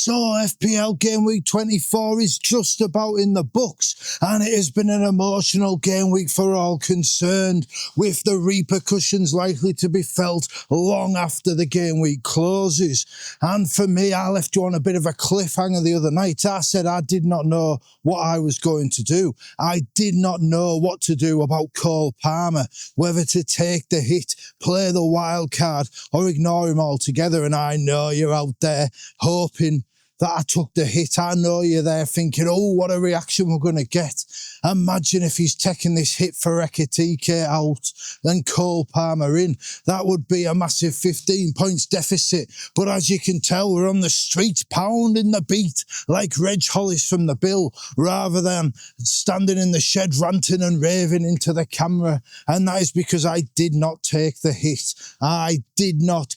So FPL Game Week 24 is just about in the books, and it has been an emotional game week for all concerned, with the repercussions likely to be felt long after the game week closes. And for me, I left you on a bit of a cliffhanger the other night. I said I did not know what I was going to do. I did not know what to do about Cole Palmer, whether to take the hit, play the wild card, or ignore him altogether. And I know you're out there hoping that I took the hit. I know you're there thinking, oh, what a reaction we're going to get. Imagine if he's taking this hit for Ekatike out and Cole Palmer in. That would be a massive 15 points deficit. But as you can tell, we're on the street pounding the beat like Reg Hollis from The Bill, rather than standing in the shed ranting and raving into the camera. And that is because I did not take the hit. I did not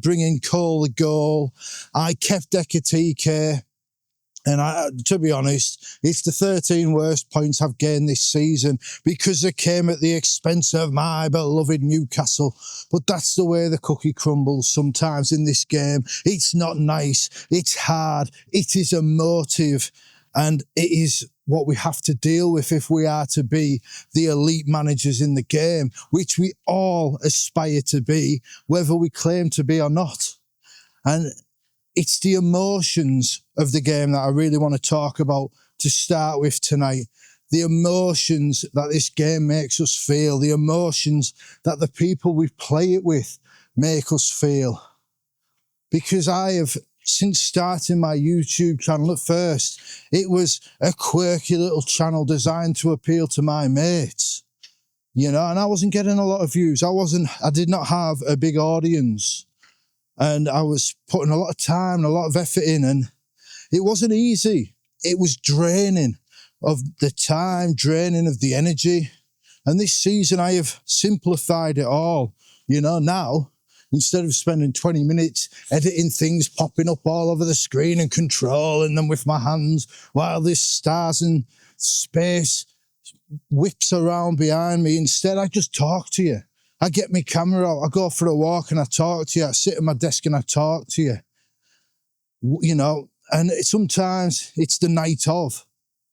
bring in Cole the goal. I kept Ekatike. And to be honest, it's the 13 worst points I've gained this season because they came at the expense of my beloved Newcastle. But that's the way the cookie crumbles sometimes in this game. It's not nice. It's hard. It is emotive. And it is what we have to deal with if we are to be the elite managers in the game, which we all aspire to be, whether we claim to be or not. And it's the emotions of the game that I really want to talk about to start with tonight. The emotions that this game makes us feel, the emotions that the people we play it with make us feel. Because I have, since starting my YouTube channel at first, it was a quirky little channel designed to appeal to my mates. You know, and I wasn't getting a lot of views. I did not have a big audience. And I was putting a lot of time and a lot of effort in, and it wasn't easy. It was draining of the time, draining of the energy. And this season I have simplified it all. You know, now, instead of spending 20 minutes editing things popping up all over the screen and controlling them with my hands while this stars and space whips around behind me, instead I just talk to you. I get my camera out, I go for a walk and I talk to you. I sit at my desk and I talk to you. You know, and sometimes it's the night of,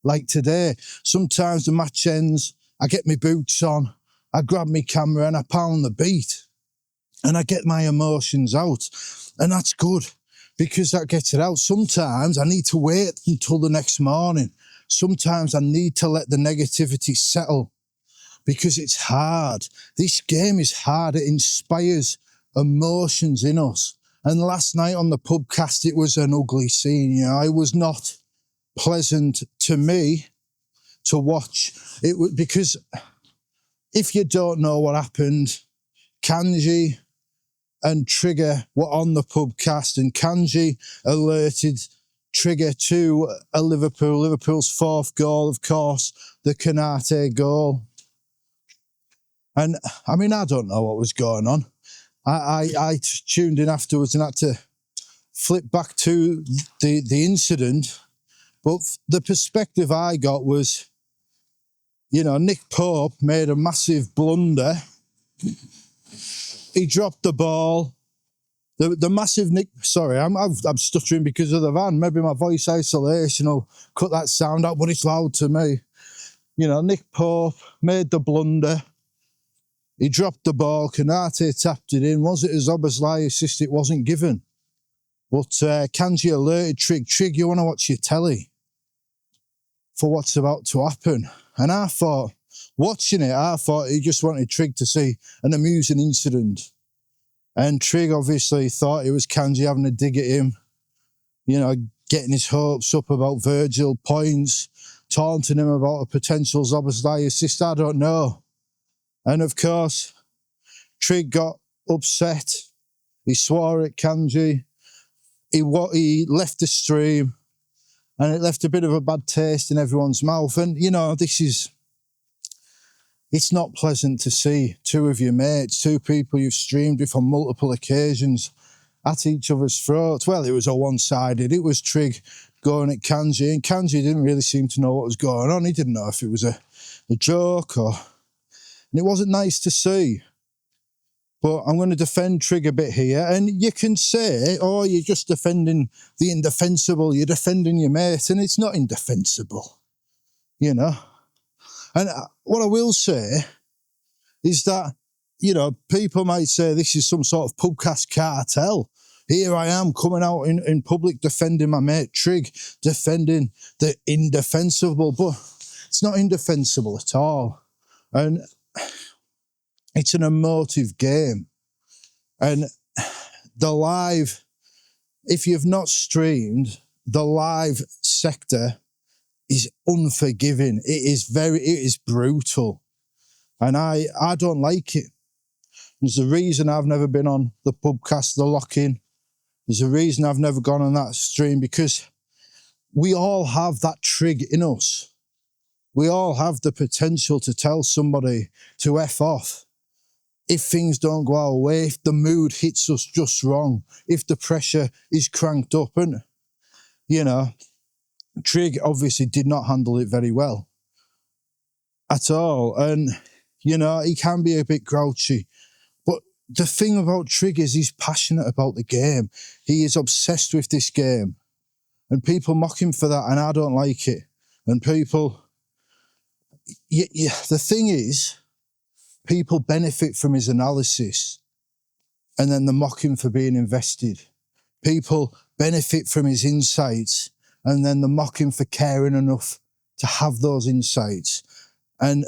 like today. Sometimes the match ends, I get my boots on, I grab my camera and I pound the beat. And I get my emotions out. And that's good, because that gets it out. Sometimes I need to wait until the next morning. Sometimes I need to let the negativity settle. Because it's hard. This game is hard. It inspires emotions in us. And last night on the Pubcast, it was an ugly scene. You know, it was not pleasant to me to watch. Because if you don't know what happened, Kanji and Trigger were on the Pubcast, and Kanji alerted Trigger to Liverpool's fourth goal, of course, the Konate goal. And I mean, I don't know what was going on. I tuned in afterwards and had to flip back to the incident. But the perspective I got was, you know, Nick Pope made a massive blunder. He dropped the ball. The massive Nick... Sorry, I'm stuttering because of the van. Maybe my voice isolation will cut that sound out, but it's loud to me. You know, Nick Pope made the blunder. He dropped the ball, Konate tapped it in. Was it a Szoboszlai assist? It wasn't given. But Kanji alerted Trig, you want to watch your telly for what's about to happen. And I thought, watching it, I thought he just wanted Trig to see an amusing incident. And Trig obviously thought it was Kanji having a dig at him, you know, getting his hopes up about Virgil points, taunting him about a potential Szoboszlai assist. I don't know. And of course, Trig got upset. He swore at Kanji. He left the stream, and it left a bit of a bad taste in everyone's mouth. And, you know, it's not pleasant to see two of your mates, two people you've streamed with on multiple occasions, at each other's throats. Well, it was a one-sided. It was Trig going at Kanji, and Kanji didn't really seem to know what was going on. He didn't know if it was a joke or... And it wasn't nice to see. But I'm going to defend Trig a bit here. And you can say, oh, you're just defending the indefensible. You're defending your mate. And it's not indefensible, you know. And what I will say is that, you know, people might say this is some sort of Pubcast cartel. Here I am coming out in public defending my mate Trig, defending the indefensible. But it's not indefensible at all. And it's an emotive game. And the live, if you've not streamed, the live sector is unforgiving. It is brutal. And I don't like it. There's a reason I've never been on the Pubcast, the lock-in. There's a reason I've never gone on that stream, because we all have that Trig in us. We all have the potential to tell somebody to F off. If things don't go our way, if the mood hits us just wrong, if the pressure is cranked up. And, you know, Trig obviously did not handle it very well at all. And, you know, he can be a bit grouchy. But the thing about Trig is he's passionate about the game. He is obsessed with this game. And people mock him for that, and I don't like it. And people... the thing is, people benefit from his analysis and then they mock him for being invested. People benefit from his insights and then they mock him for caring enough to have those insights. And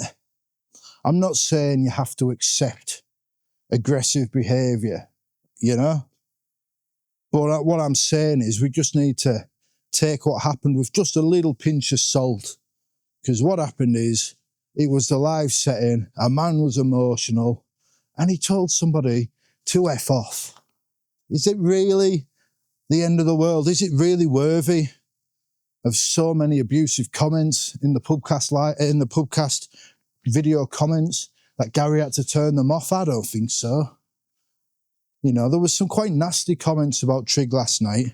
I'm not saying you have to accept aggressive behaviour, you know? But what I'm saying is we just need to take what happened with just a little pinch of salt. Because what happened is, it was the live setting, a man was emotional, and he told somebody to F off. Is it really the end of the world? Is it really worthy of so many abusive comments in the Pubcast video comments that Gary had to turn them off? I don't think so. You know, there was some quite nasty comments about Trig last night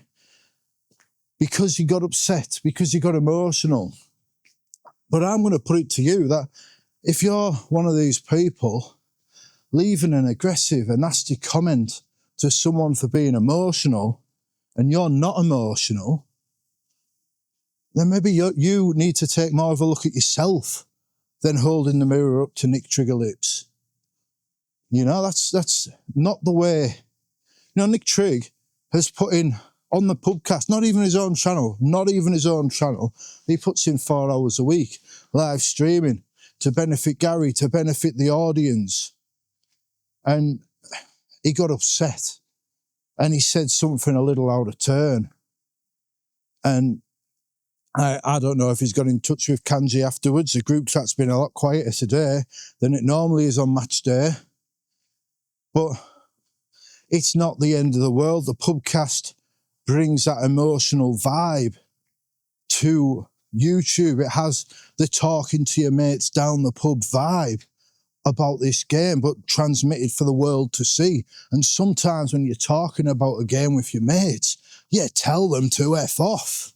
because he got upset, because he got emotional. But I'm going to put it to you that if you're one of these people leaving an aggressive, a nasty comment to someone for being emotional and you're not emotional, then maybe you need to take more of a look at yourself than holding the mirror up to Nick Triggerlips. You know, that's not the way. You know, Nick Trigg has put in on the Pubcast, not even his own channel, he puts in 4 hours a week, live streaming, to benefit Gary, to benefit the audience. And he got upset. And he said something a little out of turn. And I don't know if he's got in touch with Kanji afterwards. The group chat's been a lot quieter today than it normally is on match day. But it's not the end of the world. The Pubcast brings that emotional vibe to YouTube. It has the talking to your mates down the pub vibe about this game, but transmitted for the world to see. And sometimes when you're talking about a game with your mates, yeah, tell them to F off.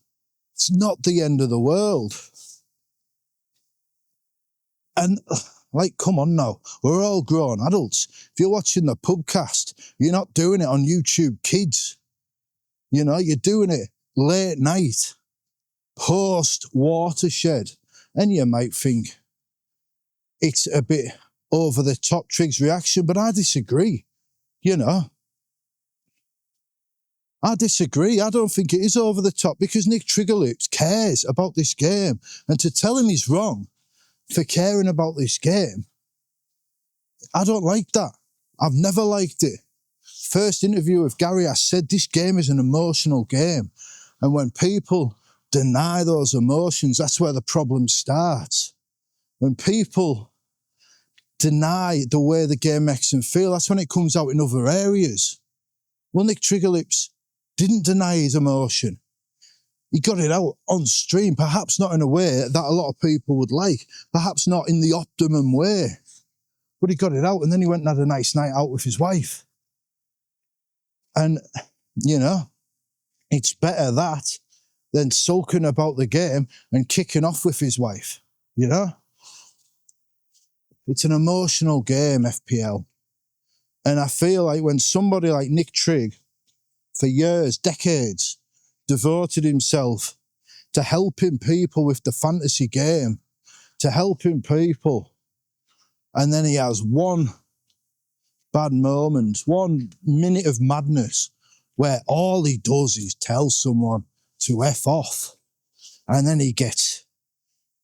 It's not the end of the world. And like, come on now, we're all grown adults. If you're watching the Pubcast, you're not doing it on YouTube Kids. You know, you're doing it late night, post-watershed. And you might think it's a bit over the top, Trig's reaction, but I disagree, you know. I disagree. I don't think it is over the top because Nick Triggerlips cares about this game. And to tell him he's wrong for caring about this game, I don't like that. I've never liked it. First interview with Gary, I said this game is an emotional game. And when people deny those emotions, that's where the problem starts. When people deny the way the game makes them feel, that's when it comes out in other areas. Well, Nick Triggerlips didn't deny his emotion. He got it out on stream, perhaps not in a way that a lot of people would like, perhaps not in the optimum way, but he got it out, and then he went and had a nice night out with his wife. And, you know, it's better that than sulking about the game and kicking off with his wife, you know? It's an emotional game, FPL. And I feel like when somebody like Nick Trigg, for years, decades, devoted himself to helping people with the fantasy game, to helping people, and then he has one bad moment, 1 minute of madness, where all he does is tell someone to F off, and then he gets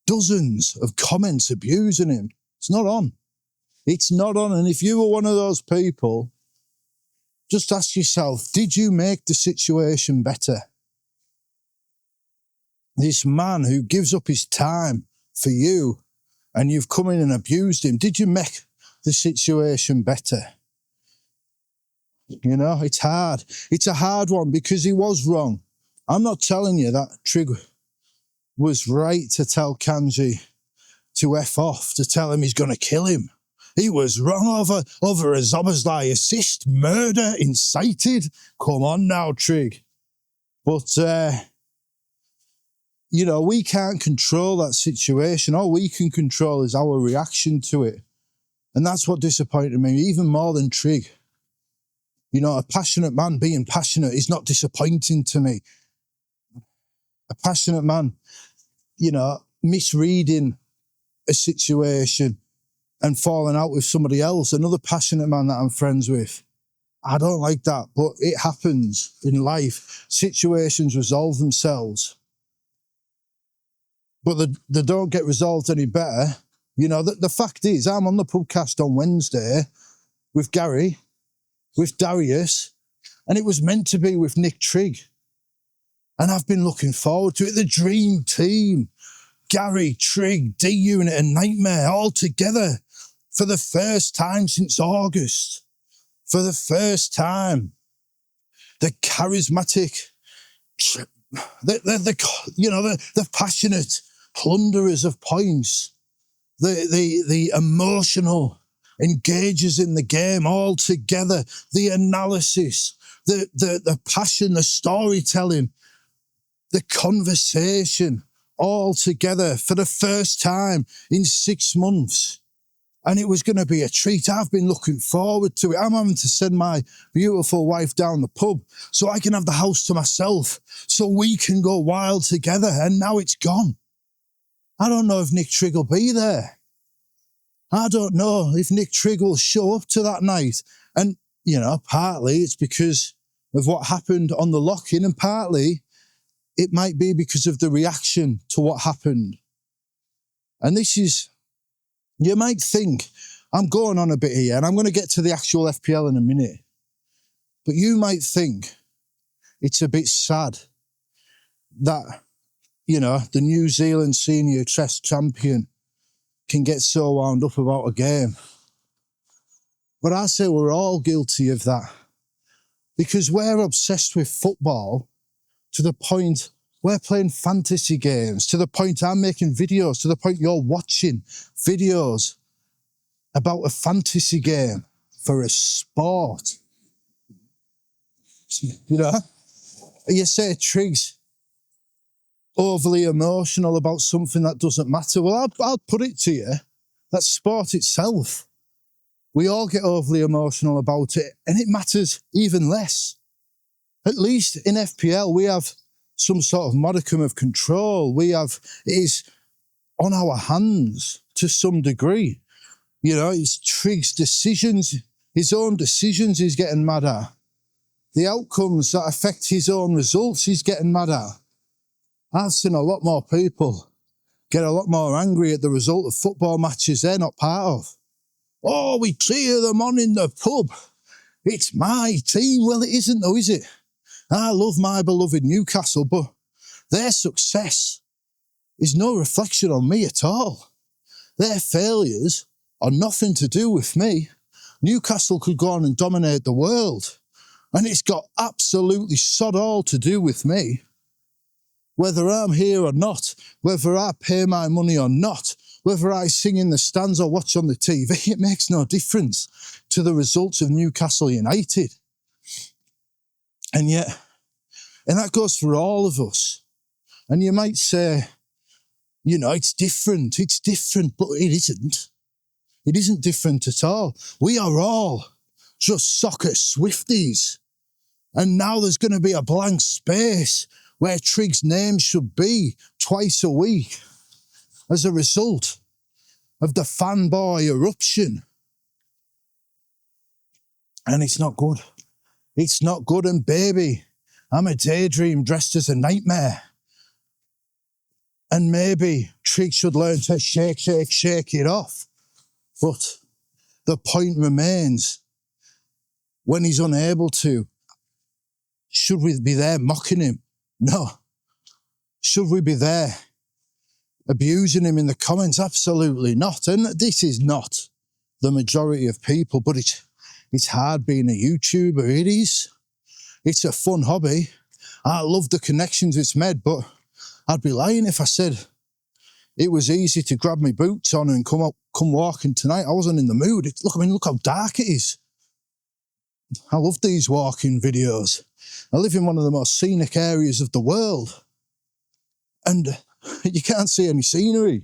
dozens of comments abusing him. It's not on. It's not on. And if you were one of those people, just ask yourself, did you make the situation better? This man who gives up his time for you and you've come in and abused him, did you make the situation better? You know, it's hard. It's a hard one because he was wrong. I'm not telling you that Trigg was right to tell Kanji to F off, to tell him he's going to kill him. He was wrong over a Zobazlai assist, murder, incited. Come on now, Trigg. But, you know, we can't control that situation. All we can control is our reaction to it. And that's what disappointed me, even more than Trigg. You know, a passionate man being passionate is not disappointing to me. A passionate man, you know, misreading a situation and falling out with somebody else, another passionate man that I'm friends with. I don't like that, but it happens in life. Situations resolve themselves, but they don't get resolved any better. You know, the fact is, I'm on the Pubcast on Wednesday with Gary, with Darius, and it was meant to be with Nick Trigg. And I've been looking forward to it. The dream team, Gary, Trigg, D-Unit and Nightmare all together for the first time since August. For the first time. The charismatic, the passionate plunderers of points. The emotional engagers in the game all together. The analysis, the passion, the storytelling, the conversation all together for the first time in 6 months. And it was going to be a treat. I've been looking forward to it. I'm having to send my beautiful wife down the pub so I can have the house to myself, so we can go wild together. And now it's gone. I don't know if Nick Trigg will be there. I don't know if Nick Trigg will show up to that night. And, you know, partly it's because of what happened on the lock-in, and partly it might be because of the reaction to what happened. And this is... You might think, I'm going on a bit here, and I'm going to get to the actual FPL in a minute, but you might think it's a bit sad that, you know, the New Zealand senior chess champion can get so wound up about a game. But I say we're all guilty of that, because we're obsessed with football to the point we're playing fantasy games, to the point I'm making videos, to the point you're watching videos about a fantasy game for a sport. You know, you say Trigg's overly emotional about something that doesn't matter. Well, I'll put it to you, that's sport itself. We all get overly emotional about it, and it matters even less. At least in FPL, we have some sort of modicum of control. It is on our hands to some degree. You know, it's Trigg's decisions, his own decisions he's getting mad at. The outcomes that affect his own results he's getting mad at. I've seen a lot more people get a lot more angry at the result of football matches they're not part of. Oh, we cheer them on in the pub. It's my team. Well, it isn't though, is it? I love my beloved Newcastle, but their success is no reflection on me at all. Their failures are nothing to do with me. Newcastle could go on and dominate the world, and it's got absolutely sod all to do with me. Whether I'm here or not, whether I pay my money or not, whether I sing in the stands or watch on the TV, it makes no difference to the results of Newcastle United. And yet, and that goes for all of us. And you might say, you know, it's different, but it isn't. It isn't different at all. We are all just soccer Swifties. And now there's going to be a blank space where Trig's name should be twice a week as a result of the fanboy eruption. And it's not good. It's not good. And baby, I'm a daydream dressed as a nightmare. And maybe Trig should learn to shake it off. But the point remains, when he's unable to, should we be there mocking him? No. Should we be there abusing him in the comments? Absolutely not. And this is not the majority of people, but it's hard being a YouTuber. It is. It's a fun hobby. I love the connections it's made, but I'd be lying if I said it was easy to grab my boots on and come walking tonight. I wasn't in the mood. Look how dark it is. I love these walking videos. I live in one of the most scenic areas of the world. And you can't see any scenery.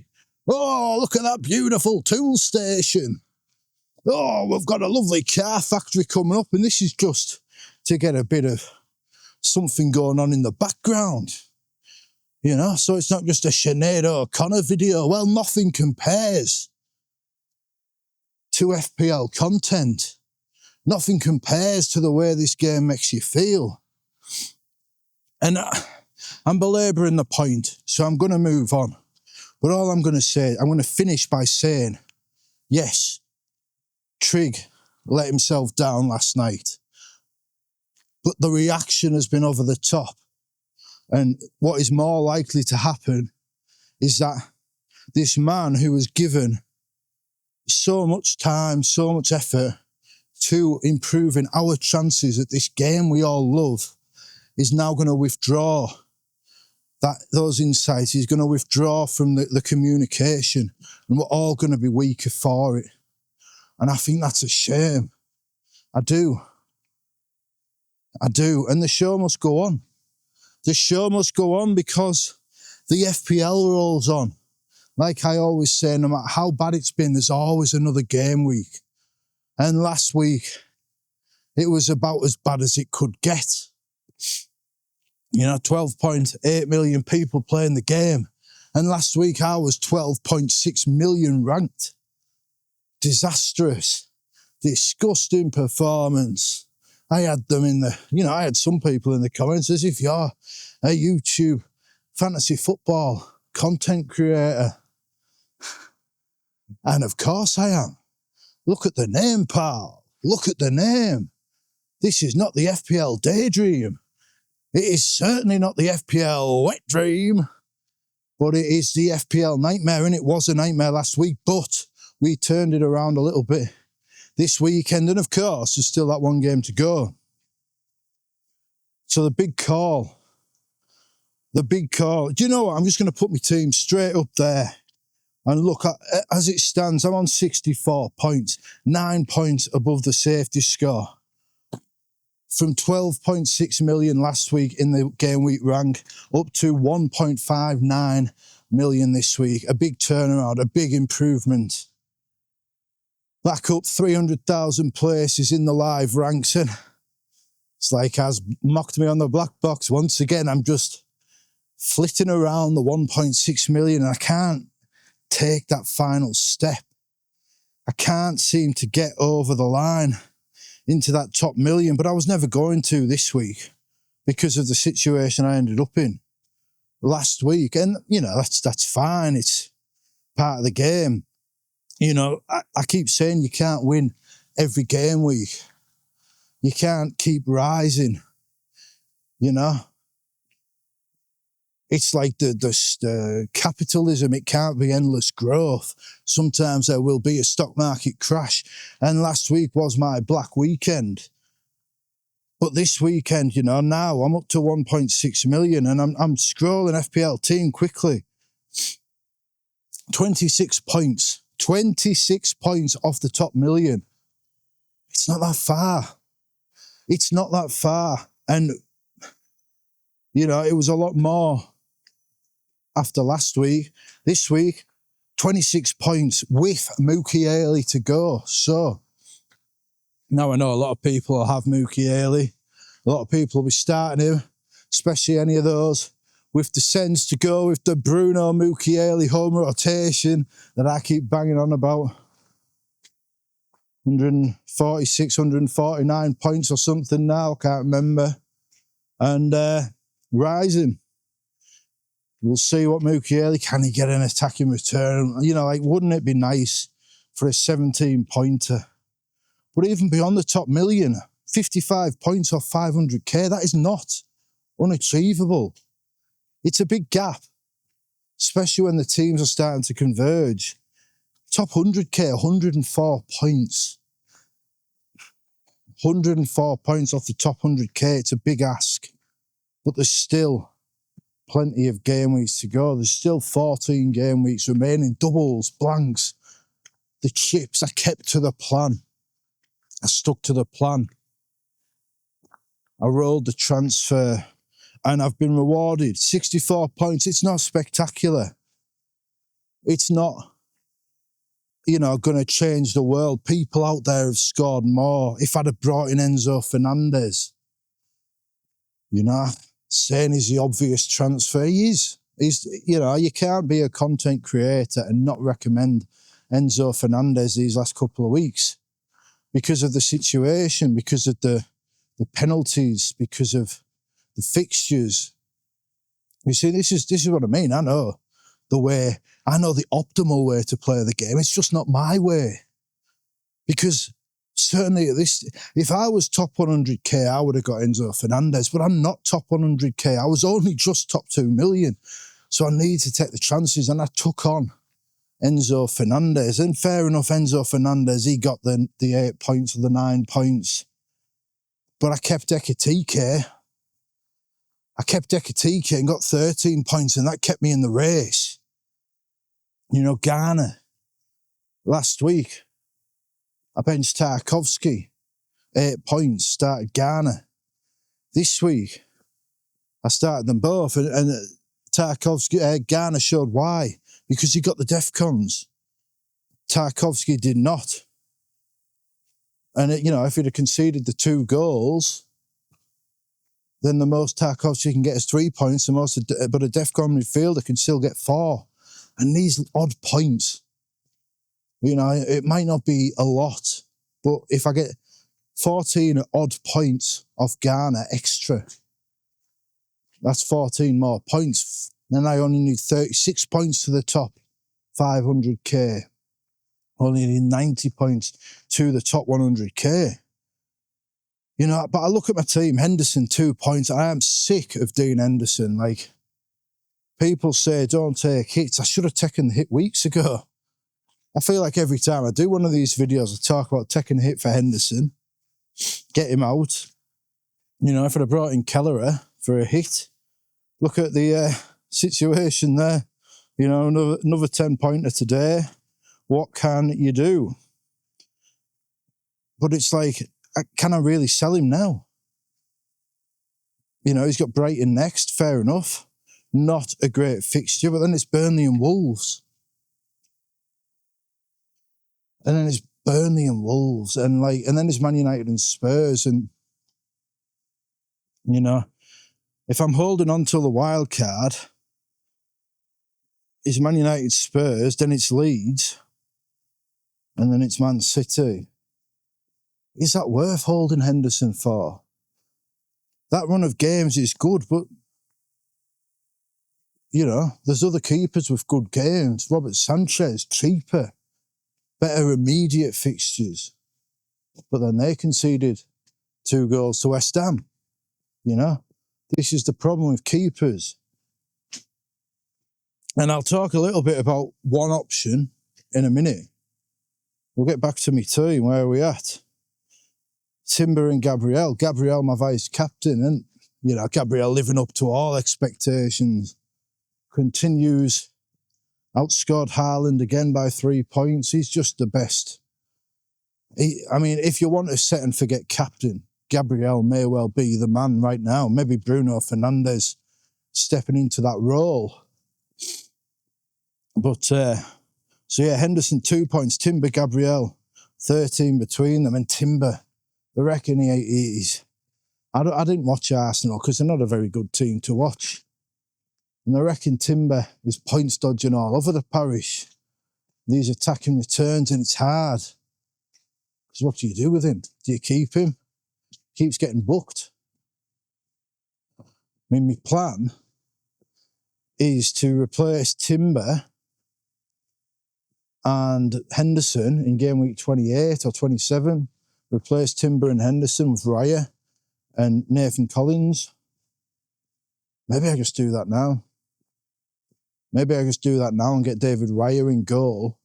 Oh, look at that beautiful tool station. Oh, we've got a lovely car factory coming up, and this is just to get a bit of something going on in the background. You know, so it's not just a Sinead O'Connor video. Well, nothing compares to FPL content. Nothing compares to the way this game makes you feel. And I'm belabouring the point, so I'm going to move on. But all I'm going to say, I'm going to finish by saying, yes, Trig let himself down last night. But the reaction has been over the top. And what is more likely to happen is that this man who was given so much time, so much effort to improving our chances at this game we all love is now going to withdraw those insights. He's going to withdraw from the communication, and we're all going to be weaker for it. And I think that's a shame. I do. And the show must go on. The show must go on because the FPL rolls on. Like I always say, no matter how bad it's been, there's always another game week. And last week, it was about as bad as it could get. You know, 12.8 million people playing the game. And last week, I was 12.6 million ranked. Disastrous. Disgusting performance. I had them I had some people in the comments as if you're a YouTube fantasy football content creator. And of course I am. Look at the name, pal. Look at the name. This is not the FPL Daydream. It is certainly not the FPL Wet Dream, but it is the FPL Nightmare, and it was a nightmare last week, but we turned it around a little bit this weekend, and of course, there's still that one game to go. So the big call. Do you know what? I'm just going to put my team straight up there. And look, as it stands, I'm on 64 points, 9 points above the safety score. From 12.6 million last week in the game week rank up to 1.59 million this week. A big turnaround, a big improvement. Back up 300,000 places in the live ranks. And it's like has mocked me on the black box. Once again, I'm just flitting around the 1.6 million and I can't take that final step. I can't seem to get over the line into that top million, but I was never going to this week because of the situation I ended up in last week. And, you know, that's fine. It's part of the game. You know, I keep saying you can't win every game week. You can't keep rising, you know. It's like the capitalism. It can't be endless growth. Sometimes there will be a stock market crash. And last week was my black weekend. But this weekend, you know, now I'm up to 1.6 million and I'm scrolling FPL team quickly. 26 points. 26 points off the top million. It's not that far. It's not that far. And, you know, it was a lot more after last week. This week, 26 points with Mukiele to go. So, Now, I know a lot of people will have Mookie Haley. A lot of people will be starting him, especially any of those with the sense to go with the Bruno Mookie Haley home rotation that I keep banging on about. 146, 149 points or something now, can't remember. And rising. We'll see what Mookie Haley, can he get an attacking return? You know, like, wouldn't it be nice for a 17-pointer? But even beyond the top million, 55 points off 500k, that is not unachievable. It's a big gap, especially when the teams are starting to converge. Top 100k, 104 points. 104 points off the top 100k, it's a big ask. But there's still plenty of game weeks to go. There's still 14 game weeks remaining. Doubles, blanks, the chips. I kept to the plan. I stuck to the plan. I rolled the transfer and I've been rewarded. 64 points. It's not spectacular. It's not, you know, going to change the world. People out there have scored more. If I'd have brought in Enzo Fernandez, you know, saying he's the obvious transfer. He is. He's, you know, you can't be a content creator and not recommend Enzo Fernandez these last couple of weeks because of the situation, because of the penalties, because of the fixtures. You see, this is what I mean. I know the optimal way to play the game. It's just not my way. Because certainly at this, if I was top 100k, I would have got Enzo Fernandez, but I'm not top 100k. I was only just top 2 million. So I need to take the chances, and I took on Enzo Fernandez. And fair enough, Enzo Fernandez, he got the 8 points or the 9 points. But I kept Ekitike. And got 13 points, and that kept me in the race. You know, Ghana, last week, I benched Tarkovsky, 8 points, started Ghana. This week, I started them both, and Tarkovsky, Ghana showed why. Because he got the DEFCONs. Tarkovsky did not. And, you know, if he'd have conceded the 2 goals, then the most Tarkovsky can get is 3 points, but a DEFCON midfielder can still get 4. And these odd points, you know, it might not be a lot, but if I get 14 odd points off Ghana extra, that's 14 more points. Then I only need 36 points to the top 500k. Only need 90 points to the top 100k. You know, but I look at my team, Henderson, 2 points. I am sick of Dean Henderson. Like, people say, don't take hits. I should have taken the hit weeks ago. I feel like every time I do one of these videos, I talk about taking a hit for Henderson, get him out. You know, if I'd have brought in Kelleher for a hit, look at the situation there. You know, another 10-pointer today. What can you do? But it's like, can I really sell him now? You know, he's got Brighton next, fair enough. Not a great fixture, but then it's Burnley and Wolves. And then it's Burnley and Wolves, and then it's Man United and Spurs. And, you know, if I'm holding on to the wild card, it's Man United, Spurs, then it's Leeds, and then it's Man City. Is that worth holding Henderson for? That run of games is good, but, you know, there's other keepers with good games. Robert Sanchez, cheaper, better immediate fixtures. But then they conceded 2 goals to West Ham. You know, this is the problem with keepers. And I'll talk a little bit about one option in a minute. We'll get back to me team. Where are we at? Timber and Gabriel. Gabriel, my vice captain. And, you know, Gabriel living up to all expectations. Continues. Outscored Haaland again by 3 points. He's just the best. I mean, if you want to set and forget captain, Gabriel may well be the man right now. Maybe Bruno Fernandes stepping into that role. But, so yeah, Henderson 2 points. Timber, Gabriel, 13 between them. And Timber, They reckon he's... I didn't watch Arsenal because they're not a very good team to watch. And I reckon Timber is points dodging all over the parish. These attacking returns, and it's hard. Because what do you do with him? Do you keep him? Keeps getting booked. I mean, my plan is to replace Timber and Henderson in game week 28 or 27. Replace Timber and Henderson with Raya and Nathan Collins. Maybe I just do that now. Maybe I just do that now and get David Raya in goal.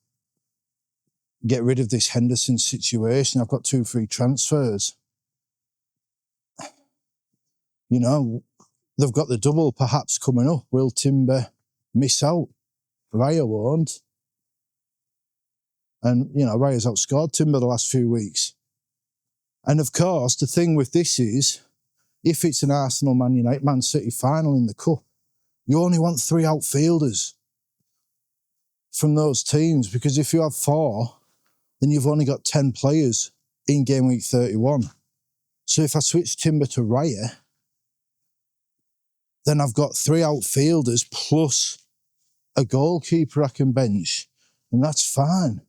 Get rid of this Henderson situation. I've got 2 free transfers. You know, they've got the double perhaps coming up. Will Timber miss out? Raya won't. And, you know, Raya's outscored Timber the last few weeks. And, of course, the thing with this is, if it's an Arsenal, Man United, Man City final in the Cup, you only want 3 outfielders from those teams, because if you have 4, then you've only got 10 players in game week 31. So if I switch Timber to Raya, then I've got 3 outfielders plus a goalkeeper I can bench, and that's fine.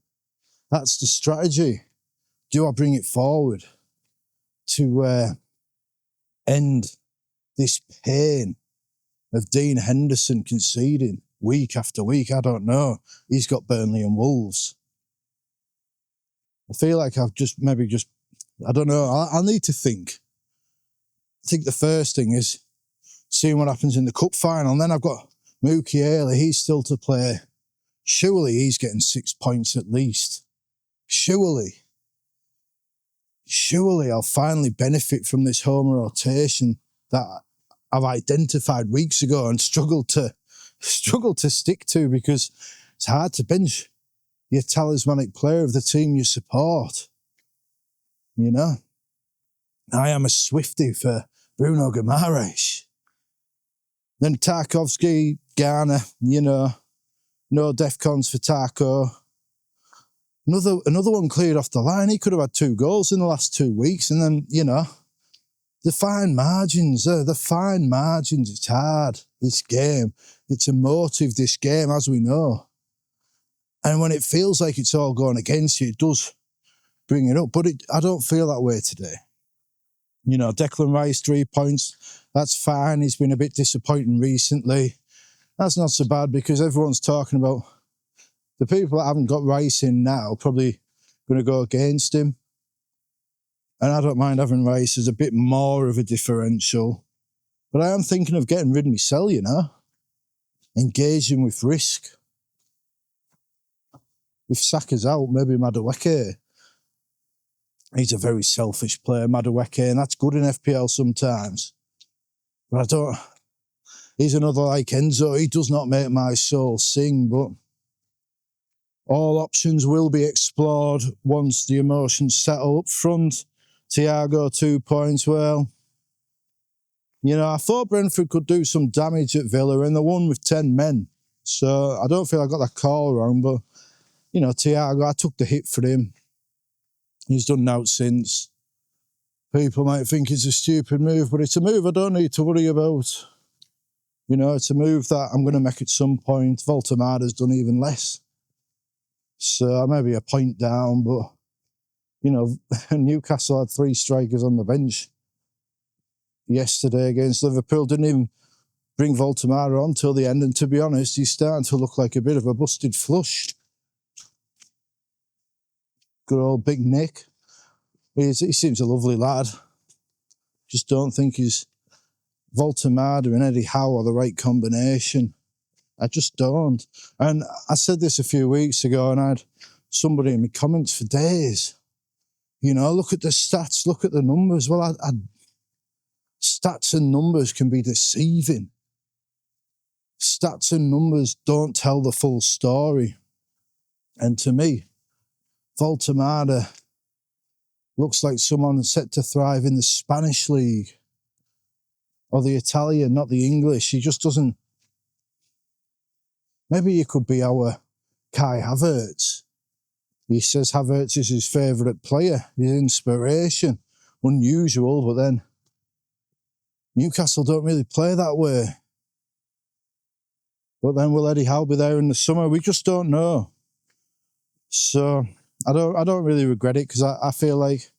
That's the strategy. Do I bring it forward to end this pain of Dean Henderson conceding week after week? I don't know. He's got Burnley and Wolves. I feel like I've I don't know. I need to think. I think the first thing is seeing what happens in the cup final. And then I've got Mookie Haley. He's still to play. Surely he's getting 6 points at least. Surely I'll finally benefit from this home rotation that I've identified weeks ago and struggled to stick to, because it's hard to bench your talismanic player of the team you support. You know, I am a Swiftie for Bruno Guimaraes. Then Tarkovsky, Garner, you know, no DEFCONs for Tarko. Another one cleared off the line. He could have had 2 goals in the last 2 weeks. And then, you know, the fine margins. It's hard, this game. It's emotive, this game, as we know. And when it feels like it's all going against you, it does bring it up. But I don't feel that way today. You know, Declan Rice, 3 points. That's fine. He's been a bit disappointing recently. That's not so bad, because everyone's talking about the people that haven't got Rice in now probably going to go against him. And I don't mind having Rice as a bit more of a differential. But I am thinking of getting rid of myself, you know. Engaging with risk. If Saka's out, maybe Madueke. He's a very selfish player, Madueke, and that's good in FPL sometimes. But he's another like Enzo. He does not make my soul sing, but all options will be explored once the emotions settle. Up front, Thiago, 2 points. Well, you know, I thought Brentford could do some damage at Villa, and they won with 10 men. So I don't feel I got that call wrong, but, you know, Thiago, I took the hit for him. He's done now since. People might think it's a stupid move, but it's a move I don't need to worry about. You know, it's a move that I'm going to make at some point. Voltemada's done even less. So maybe a point down, but, you know, Newcastle had 3 strikers on the bench yesterday against Liverpool. Didn't even bring Voltemada on till the end, and to be honest, he's starting to look like a bit of a busted flush. Good old Big Nick. He seems a lovely lad. Just don't think he's Voltemada and Eddie Howe are the right combination. I just don't. And I said this a few weeks ago, and I had somebody in my comments for days. You know, look at the stats, look at the numbers. Well, stats and numbers can be deceiving. Stats and numbers don't tell the full story. And to me, Voltemada looks like someone set to thrive in the Spanish league or the Italian, not the English. He just doesn't. Maybe he could be our Kai Havertz. He says Havertz is his favourite player, his inspiration. unusual, but then Newcastle don't really play that way. But then will Eddie Howe be there in the summer? We just don't know. So I don't really regret it, because I feel like,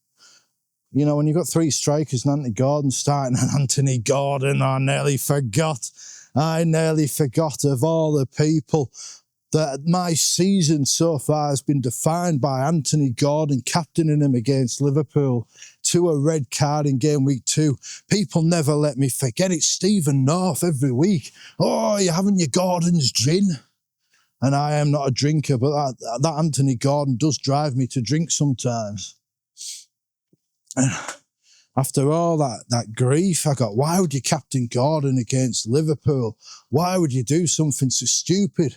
you know, when you've got three strikers and Anthony Gordon starting, and Anthony Gordon, I nearly forgot of all the people that my season so far has been defined by Anthony Gordon captaining him against Liverpool to a red card in game week 2. People never let me forget it. Stephen North every week. Oh, you're having your Gordon's gin. And I am not a drinker, but that Anthony Gordon does drive me to drink sometimes. And after all that grief I got, why would you captain Gordon against Liverpool? Why would you do something so stupid?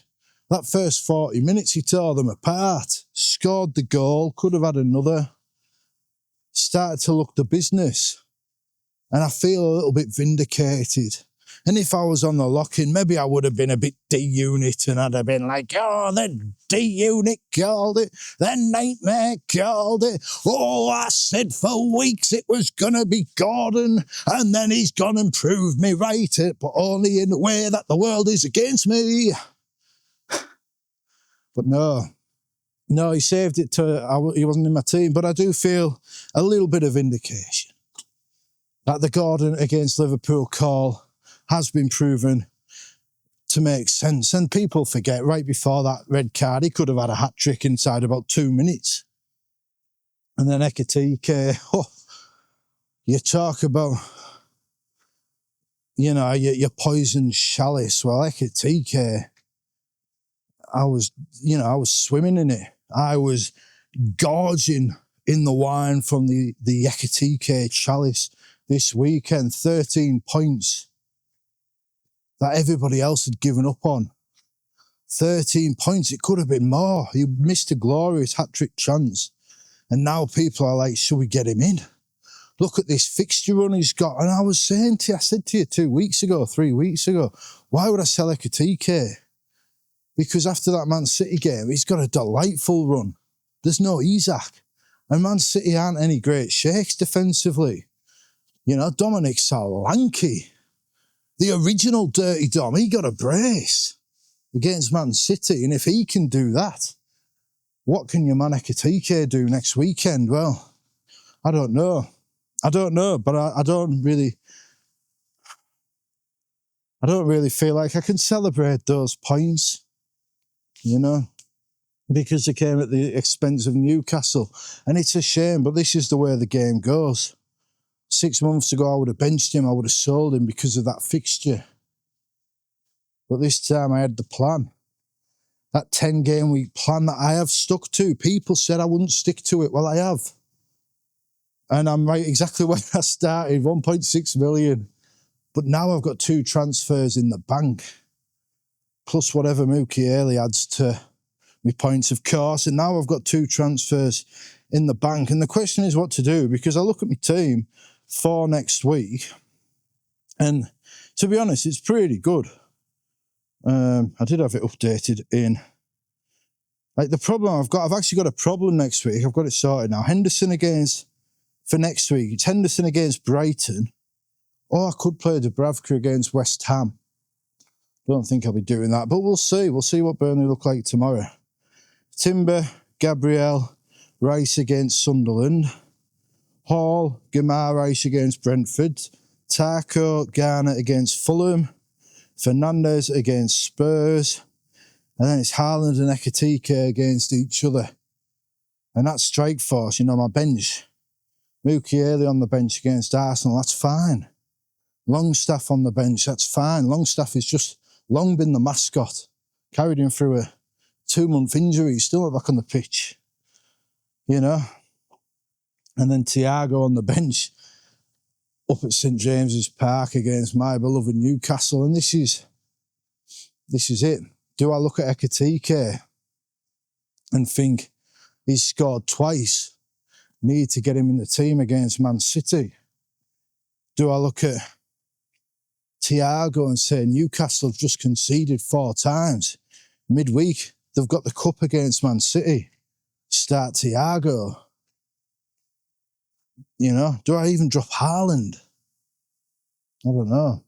That first 40 minutes, he tore them apart. Scored the goal, could have had another. Started to look the business. And I feel a little bit vindicated. And if I was on the lock-in, maybe I would have been a bit D-Unit, and I'd have been like, oh, the D-Unit called it, the Nightmare called it. Oh, I said for weeks it was going to be Gordon, and then he's gone and proved me right, but only in the way that the world is against me. But no, he saved it he wasn't in my team, but I do feel a little bit of vindication that the Gordon against Liverpool call has been proven to make sense. And people forget, right before that red card, he could have had a hat-trick inside about 2 minutes. And then Ekitike, you talk about, you know, your poisoned chalice. Well, Ekitike, I was swimming in it. I was gorging in the wine from the Ekitike chalice this weekend. 13 points that everybody else had given up on. 13 points, it could have been more. He missed a glorious hat-trick chance. And now people are like, should we get him in? Look at this fixture run he's got. And I said to you 3 weeks ago, why would I sell Ekitike? Because after that Man City game, he's got a delightful run. There's no Isak. And Man City aren't any great shakes defensively. You know, Dominic Solanke, the original Dirty Dom, he got a brace against Man City. And if he can do that, what can your man Ekitike do next weekend? Well, I don't know, but I don't really feel like I can celebrate those points, you know, because they came at the expense of Newcastle. And it's a shame, but this is the way the game goes. 6 months ago, I would have benched him. I would have sold him because of that fixture. But this time I had the plan. That 10-game week plan that I have stuck to. People said I wouldn't stick to it. Well, I have. And I'm right exactly where I started, 1.6 million. But now I've got 2 transfers in the bank, plus whatever Mukiele adds to my points, of course. And now I've got 2 transfers in the bank. And the question is what to do, because I look at my team for next week, and to be honest, it's pretty good. I did have it updated in. Like, the problem I've actually got a problem next week. I've got it sorted now. For next week, it's Henderson against Brighton, or I could play Dubravka against West Ham. Don't think I'll be doing that, but we'll see. We'll see what Burnley look like tomorrow. Timber, Gabriel, Rice against Sunderland. Hall, Rice against Brentford. Tarko, Garner against Fulham. Fernandez against Spurs. And then it's Haaland and Ekitike against each other. And that strike force, you know, my bench. Mukiele on the bench against Arsenal, that's fine. Longstaff on the bench, that's fine. Longstaff is just long been the mascot. Carried him through a 2-month injury, he's still not back on the pitch. You know? And then Thiago on the bench up at St James's Park against my beloved Newcastle. And this is it. Do I look at Ekitike and think he's scored twice? Need to get him in the team against Man City. Do I look at Thiago and say Newcastle have just conceded 4 times? Midweek, they've got the cup against Man City. Start Thiago. You know, do I even drop Haaland? I don't know.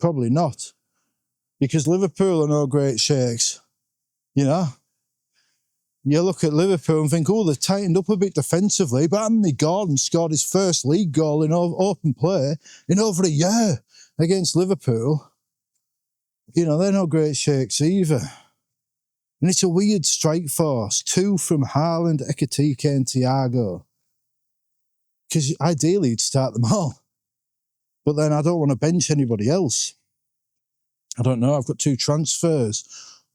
Probably not. Because Liverpool are no great shakes. You know? You look at Liverpool and think, oh, they've tightened up a bit defensively, but Anthony Gordon scored his first league goal in open play in over a year against Liverpool. You know, they're no great shakes either. And it's a weird strike force. 2 from Haaland, Ekitike and Thiago. Because ideally you'd start them all. But then I don't want to bench anybody else. I don't know. I've got 2 transfers.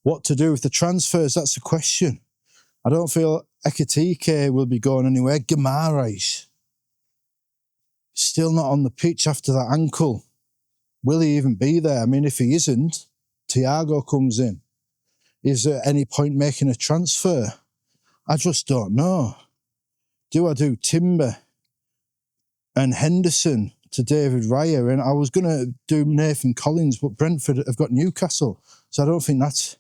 What to do with the transfers? That's the question. I don't feel Ekitike will be going anywhere. Guimaraes, still not on the pitch after that ankle. Will he even be there? I mean, if he isn't, Thiago comes in. Is there any point making a transfer? I just don't know. Do I do Timber and Henderson to David Raya? And I was going to do Nathan Collins, but Brentford have got Newcastle, so I don't think that's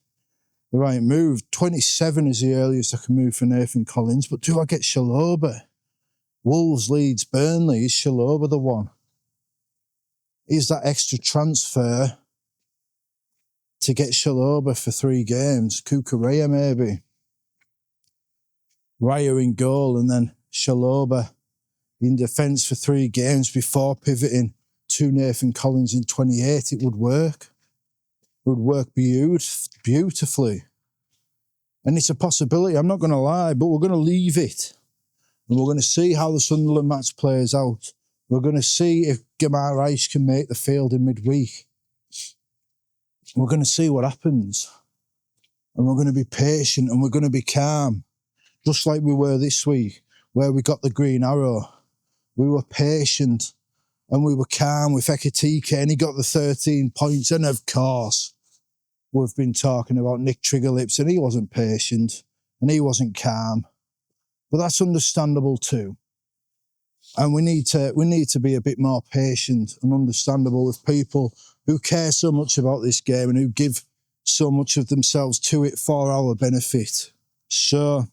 the right move. 27 is the earliest I can move for Nathan Collins, but do I get Chalobah? Wolves, Leeds, Burnley. Is Chalobah the one? Is that extra transfer to get Chalobah for 3 games? Cucurella maybe. Raya in goal and then Chalobah in defence for 3 games before pivoting to Nathan Collins in 28. It would work. It would work beautifully. And it's a possibility, I'm not going to lie, but we're going to leave it. And we're going to see how the Sunderland match plays out. We're going to see if Guimaraes can make the field in midweek. We're going to see what happens. And we're going to be patient and we're going to be calm. Just like we were this week, where we got the green arrow. We were patient and we were calm with Ekitike and he got the 13 points. And of course, we've been talking about Nick Triggerlips and he wasn't patient and he wasn't calm. But that's understandable too. And we need to be a bit more patient and understandable with people who care so much about this game and who give so much of themselves to it for our benefit. So,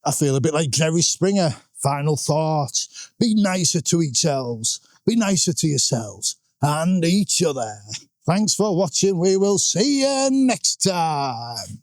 I feel a bit like Jerry Springer. Final thoughts. Be nicer to yourselves. Be nicer to yourselves and each other. Thanks for watching. We will see you next time.